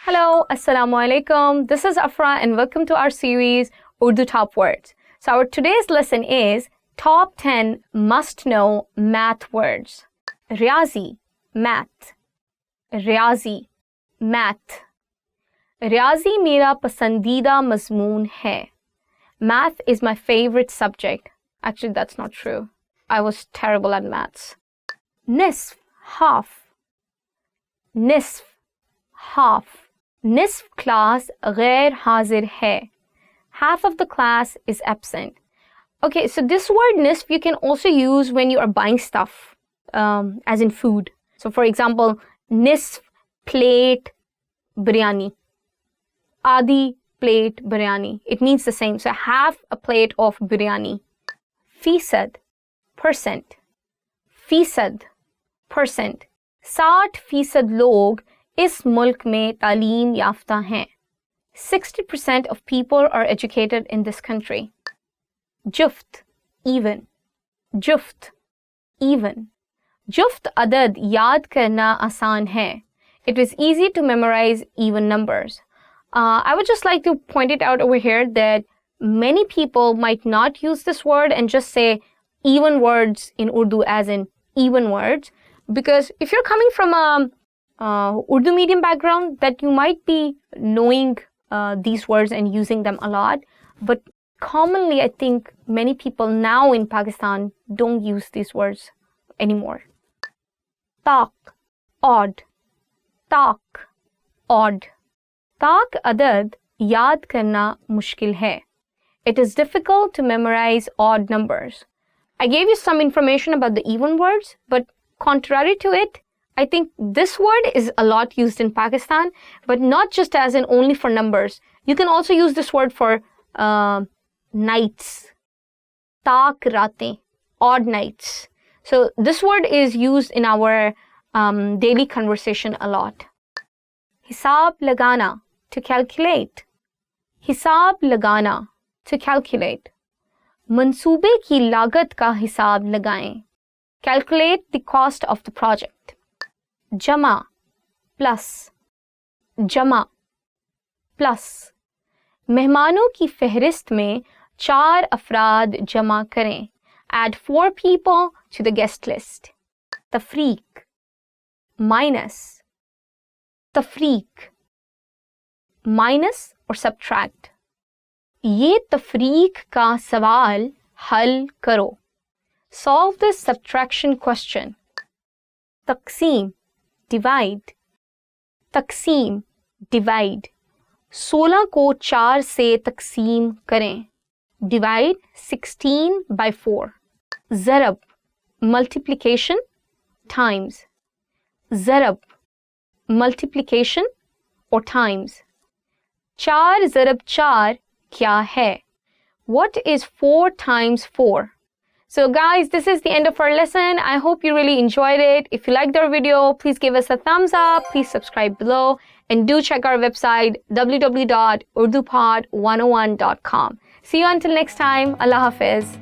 Hello, Assalamu alaikum. This is Afra and welcome to our series Urdu Top Words. So our today's lesson is Top 10 Must-Know Math Words. Riyazi, math. Riyazi, math. Riyazi mera pasandida mazmoon hai. Math is my favorite subject. Actually, that's not true. I was terrible at maths. Nisf, half. Nisf, half. Nisf class ghair hazir hai. Half of the class is absent. Okay, so this word nisf you can also use when you are buying stuff, as in food. So for example, nisf plate biryani. Adi plate biryani. It means the same. So half a plate of biryani. Feesad, percent. Feesad, percent. 60% लोग इस मुल्क में तालीम याफ्ता हैं. 60% of people are educated in this country. Juft, even. Juft, even. Juft adad याद करना आसान है. It was easy to memorize even numbers. I would just like to point it out over here that many people might not use this word and just say even words in Urdu as in even words. Because if you're coming from a Urdu medium background, that you might be knowing these words and using them a lot. But commonly, I think many people now in Pakistan don't use these words anymore. Taq, odd. Taq, odd. Taq adad yaad karna mushkil hai. It is difficult to memorize odd numbers. I gave you some information about the even words, but contrary to it, I think this word is a lot used in Pakistan, but not just as in only for numbers. You can also use this word for nights. Taak ratein, odd nights. So this word is used in our daily conversation a lot. Hisab lagana, to calculate. Hisab lagana, to calculate. Mansoobe ki lagat ka hisab lagaएं. Calculate the cost of the project. Jama, plus. Jama, plus. मेहमानों की फहरिस्त में 4 अफराद जमा करें. Add 4 people to the guest list. Tafriq, minus. Tafriq, minus or subtract. ये तफरीक का सवाल हल करो. Solve this subtraction question. Taqseem, divide. Taqseem, divide. 16 को 4 से तकसीम करें. Divide 16 by 4. Zarab, multiplication, times. Zarab, multiplication or times. 4 zarab 4 क्या है? What is 4 times 4? So guys, this is the end of our lesson. I hope you really enjoyed it. If you liked our video, please give us a thumbs up. Please subscribe below. And do check our website, www.urdupod101.com. See you until next time. Allah Hafiz.